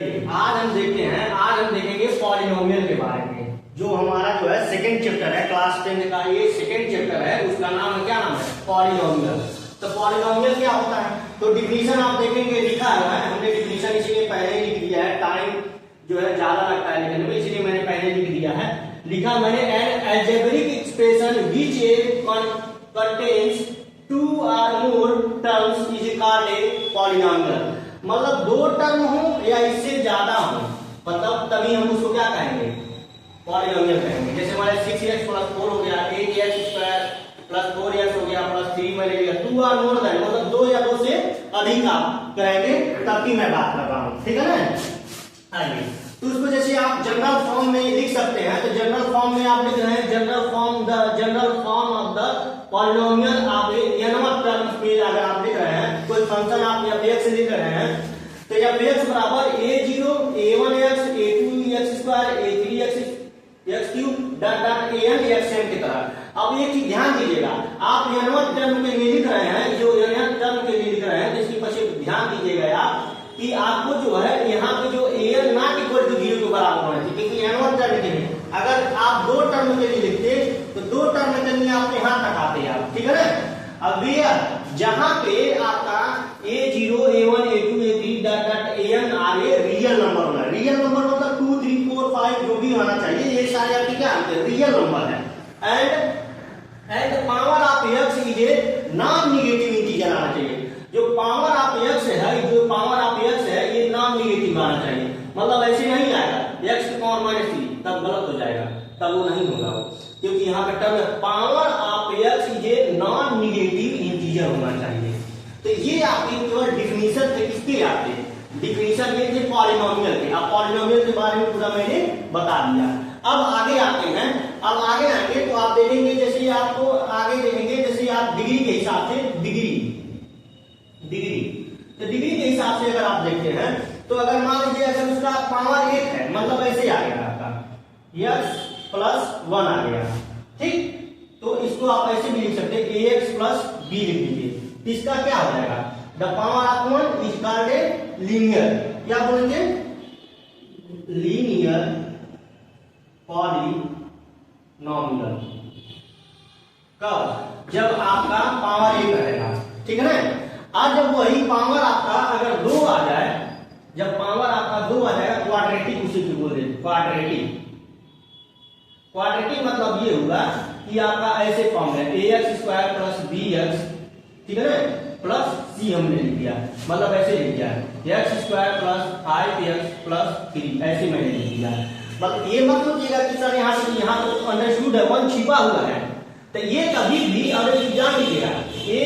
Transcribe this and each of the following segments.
आज हम देखेंगे पॉलिनोमियल के बारे में। जो हमारा जो है सेकंड चैप्टर है, क्लास 10 का ये सेकंड चैप्टर है, उसका नाम है, क्या नाम है? पॉलिनोमियल। तो पॉलिनोमियल क्या होता है? तो डिफिनीशन आप देखेंगे लिखा है, हमने डिफिनीशन इसीलिए पहले ही लिख दिया है, टाइम जो है ज्यादा लगता है लिखने में, इसलिए मैंने पहले लिख दिया है। लिखा मैंने an algebraic expression which contains two और more terms is called a polynomial. मतलब दो टर्म हो या इससे ज्यादा हो, मतलब तभी हम उसको क्या कहेंगे? पॉलिनोमियल कहेंगे। जैसे हमारे 6x + 4 हो गया, 8x² + 4x हो गया प्लस 3 मैंने लिया, 2 और मोर देन, मतलब 2 या 2 से अधिक आप कहेंगे, तभी मैं बात कर रहा हूं, ठीक है ना। आइए, तो उसको जैसे आप जनरल फॉर्म में लिख सकते हैं, तो जनरल फॉर्म में आप लिख रहे हैं general form of the polynomial. आप nवां टर्म पे अगर आप लिख रहे हैं, कोई फंक्शन आप f लिख रहे हैं, तो f बराबर a0 a1x a2x² a3x3 dot an xn की तरह। अब एक चीज ध्यान दीजिएगा, आप nवां टर्म के लिए लिख रहे हैं, जो n टर्म के लिए लिख रहे हैं, जिसकी पीछे ध्यान दीजिएगा आप कि आपको जो है यहाँ पे जो an नॉट इक्वल टू 0 के बराबर होना चाहिए, क्योंकि n1 टर्म के लिए अगर आप दो टर्म के लिए लिखते तो दो टर्म के लिए आप यहाँ तक आते आप, ठीक है ना। अब जहां पे आपका a0 a1 a2 a3 dot an आगे रियल नंबर होना है। रियल नंबर मतलब 2 3 4 5 जो भी होना चाहिए, ये सारे आपके क्या आते हैं? रियल नंबर है। And power of x is a non negative integer आना चाहिए। जो पावर ऑफ x है, ये नॉन नेगेटिव आना चाहिए, मतलब ऐसे नहीं आएगा x की पावर -3, तब गलत हो जाएगा, तब वो नहीं होगा वो, क्योंकि यहाँ पे term power of x is a non negative integer होना चाहिए। तो ये आपकी केवल डिफिनीशन थे, किसके आपके डिफिनीशन ये थे पॉलिनोमियल के। अब पॉलिनोमियल के बारे में पूरा मैंने बता दिया। अब आगे आते हैं, अब आगे आएंगे तो आप देखेंगे, जैसे आपको आगे देखेंगे, जैसे आप डिग्री के हिसाब से डिग्री के हिसाब से अगर आप देखते हैं, तो अगर मान लीजिए अगर उसका पावर 1 है, मतलब ऐसे आ गया आपका x + 1 आ गया, ठीक। तो इसको आप ऐसे भी लिख सकते हैं, ax + b लिख लीजिए। इसका क्या हो जाएगा? The power of 1 is called a linear, क्या बोलेंगे? Linear polynomial. कब? जब आपका पावर 1 रहेगा, ठीक है ना। आज जब वही पावर आपका अगर 2 आ जाए, जब पावर आपका 2 आ जाएगा, क्वाड्रेटिक उसी को बोल देते, क्वाड्रेटिक मतलब ये होगा कि आपका ऐसे फॉर्म है ax² + bx, ठीक है ना, प्लस c हमने लिख दिया, मतलब ऐसे लिख दिया x² + 5x + 3, ऐसे मैंने लिख दिया। मतलब ये मत सोचिएगा कि सर यहाँ तो अंडरस्टूड है, 1 छिपा हुआ है, तो ये कभी भी अगर जान लीजिएगा a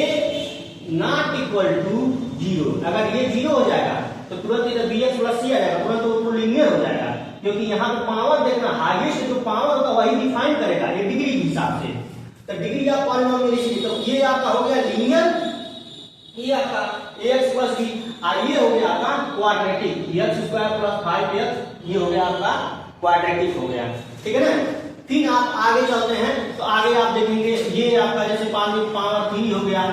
नॉट इक्वल टू 0, अगर ये 0 हो जाएगा तो तुरंत इधर bx + c आ जाएगा, तुरंत वो लीनियर हो जाएगा, क्योंकि यहाँ पे पावर देखना, हाईएस्ट जो पावर होगा वही डिफाइन करेगा ये डिग्री के हिसाब से। तो डिग्री ऑफ पॉलिनोमियल इसी, तो ये आपका हो गया लीनियर, ये आपका ax + b, और ये हो गया आपका क्वाड्रेटिक, x² + 5x, ये हो गया आपका क्वाड्रेटिक हो गया, ठीक है ना। फिर आप आगे चलते हैं, तो आगे आप देखेंगे ये आपका जैसे पावर 3 हो गया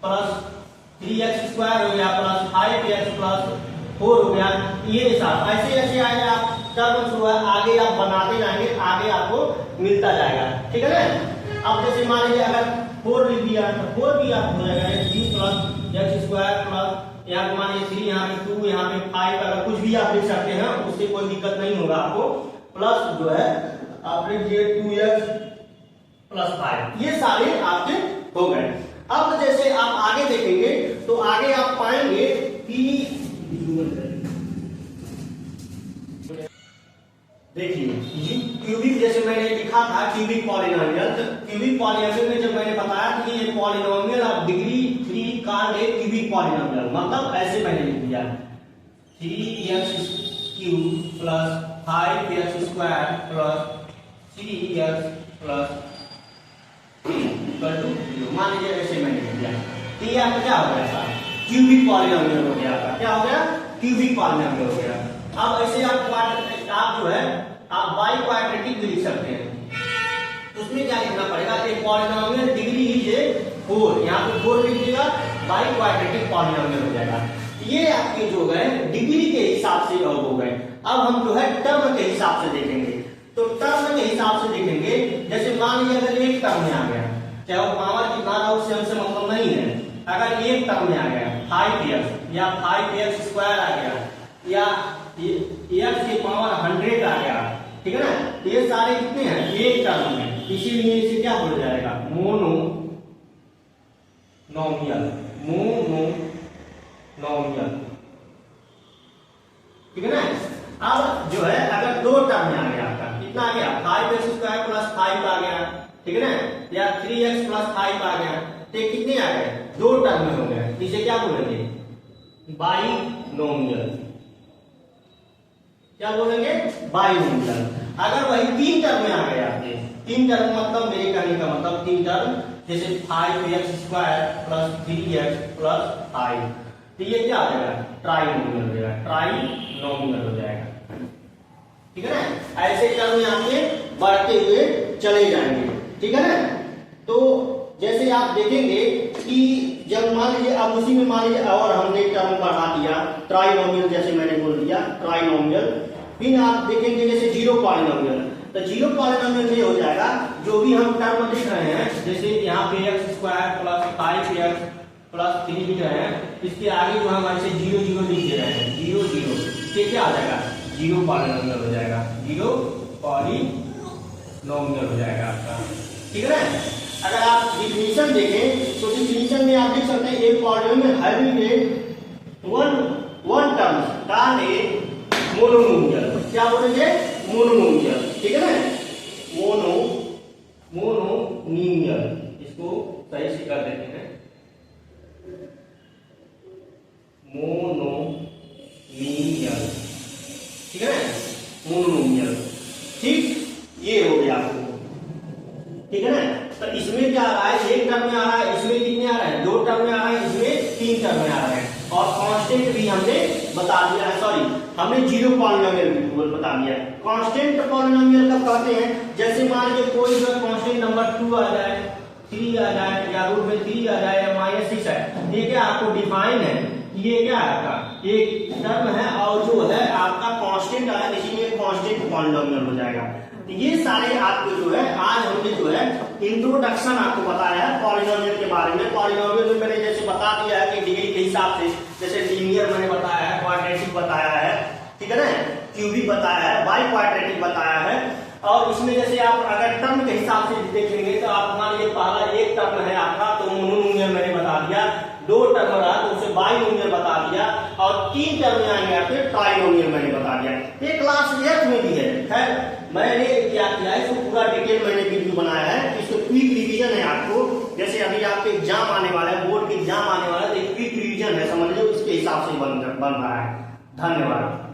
प्लस 3x² हो गया प्लस 5x + 4 हो गया, ये हिसाब ऐसे ऐसे आएगा। आप टर्म शुरू है, आगे आप बनाते जाएंगे, आगे आपको मिलता जाएगा, ठीक है ना। अब जैसे मान लीजिए अगर 4 लिख दिया तो 4 भी आप हो जाएगा 3 + x² प्लस यहाँ मान लीजिए 3, यहाँ पे 2, यहाँ पे 5, अगर कुछ भी आप लिख सकते हैं, उससे कोई दिक्कत नहीं होगा आपको। प्लस जो है आप लिखिए 2x + 5, ये सारे आपके हो गए। अब जैसे आप आगे देखेंगे तो आगे आप पाएंगे कि देखिए क्यूबिक, जैसे मैंने लिखा था क्यूबिक पॉलिनोमियल, तो क्यूबिक पॉलिनोमियल में जब मैंने बताया कि ये polynomial of degree 3 called a cubic polynomial, मतलब ऐसे मैंने लिख दिया 3x³ + 5x² + 3x + मान लीजिए ऐसे मैंने लिख दिया, तो ये आपका क्या हो गया? क्यूबिक पॉलिनोमियल हो गया। क्या हो गया? क्यूबिक पॉलिनोमियल हो गया। अब ऐसे आप जो है आप बाई क्वाड्रेटिक भी लिख सकते हैं, तो उसमें क्या लिखना पड़ेगा? एक पॉलिनोमियल डिग्री इज 4, यहाँ पे 4 लिख दीजिएगा, बाई क्वाड्रेटिक पॉलिनोमियल हो जाएगा। ये आपके जो है डिग्री के हिसाब से हो गए। अब हम जो है टर्म के हिसाब से देखेंगे। तो टर्म के हिसाब से देखेंगे, जैसे मान लीजिए अगर एक टर्म में आ गया, चाहे वो पावर कितना रहा उससे हमसे मतलब नहीं है, अगर एक टर्म में आ गया 5x या 5x² आ गया या x की पावर 100 आ गया, ठीक है ना, तो ये सारे कितने हैं एक टर्म में, इसीलिए इसे क्या बोला जाएगा मोनोनोमियल। ठीक है ना। अब जो है अगर दो टर्म में आ गया आपका कितना आ गया 5x² + 5 आ गया, ठीक है ना, या 3x + 5 आ गया, तो कितने आ गए दो टर्म में हो गया, इसे क्या बोलेंगे बाइनोमियल। क्या बोलेंगे बाइनोमियल। अगर वही तीन टर्म में आ गए आपके, तीन टर्म मतलब मेरे कहने का मतलब तीन टर्म, जैसे 5x² + 3x + 5, तो ये क्या हो जाएगा ट्राइनोमियल हो जाएगा, ट्राइनोमियल हो जाएगा। ठीक है ना, ऐसे टर्म यहाँ पे बढ़ते हुए चले जाएंगे। ठीक है ना। तो जैसे आप देखेंगे कि जब मान लीजिए अब उसी में मान लीजिए और हमने टर्म बढ़ा दिया ट्राइनोमियल, जैसे मैंने बोल दिया ट्राइनोमियल, फिर आप देखेंगे जैसे जीरो पॉलिनोमियल, तो जीरो पॉलिनोमियल में हो जाएगा जो भी हम टर्म लिख रहे हैं, जैसे यहाँ पे x² + 5x + 3 लिख रहे हैं, इसके आगे जो हम ऐसे 0 0 लिख दे रहे हैं, 0 0, ये क्या आ जाएगा जीरो पॉलिनोमियल हो जाएगा, जीरो पॉलिनोमियल हो जाएगा आपका। ठीक है ना। अगर आप डिफिनीशन देखें तो डिफिनीशन में आप देख सकते हैं एक polynomial having one term called a monomial. क्या बोलेंगे मोनोनोमियल। ठीक है ना, मोनोनोमियल, इसको सही से कर देते हैं मोनोमियल। ठीक है ना, मोनोनोमियल। ठीक, ये हो गया आपको। ठीक है ना। तो इसमें क्या आ रहा है एक टर्म में आ रहा है, इसमें कितने आ रहा है दो टर्म में आ रहा है, इसमें तीन टर्म में आ रहा है, और कांस्टेंट भी हमने बता दिया है, सॉरी हमने जीरो पॉलिनोमियल भी बता दिया है। कांस्टेंट पॉलिनोमियल कब कहते हैं, जैसे मान लीजिए कोई जो कांस्टेंट नंबर 2 आ जाए, 3 आ जाए, या रूट में 3 आ जाए, या -6 है, ये क्या आपको डिफाइन है, ये क्या है आपका एक टर्म है और जो है आपका कांस्टेंट है, इसीलिए कांस्टेंट पॉलिनोमियल हो जाएगा। तो ये सारे आपको जो है आज हमने जो है इंट्रोडक्शन आपको बताया है पॉलिनोमियल के बारे में। पॉलिनोमियल में मैंने जैसे बता दिया है कि डिग्री के हिसाब से, जैसे लीनियर मैंने बताया है, क्वाड्रेटिक बताया है, ठीक है ना, क्यूबिक बताया है, बाई क्वाड्रेटिक बताया है। और इसमें जैसे आप अगर टर्म के हिसाब से देखेंगे तो आप मान लीजिए पहला एक टर्म है आपका तो मोनोनोमियल मैंने बता दिया, दो टर्म रहा तो उसे बाइनोमियल बता दिया, और तीन टर्म में आएंगे आपके ट्राइनोमियल मैंने बता दिया। ये क्लास 8 में भी है। खैर मैंने क्या किया है, इसको पूरा डिटेल मैंने वीडियो बनाया है, इसको क्विक रिवीजन है आपको, जैसे अभी आपके एग्जाम आने वाला है, बोर्ड के एग्जाम आने वाला है, तो क्विक रिवीजन है, समझ लो इसके हिसाब से बन रहा है। धन्यवाद।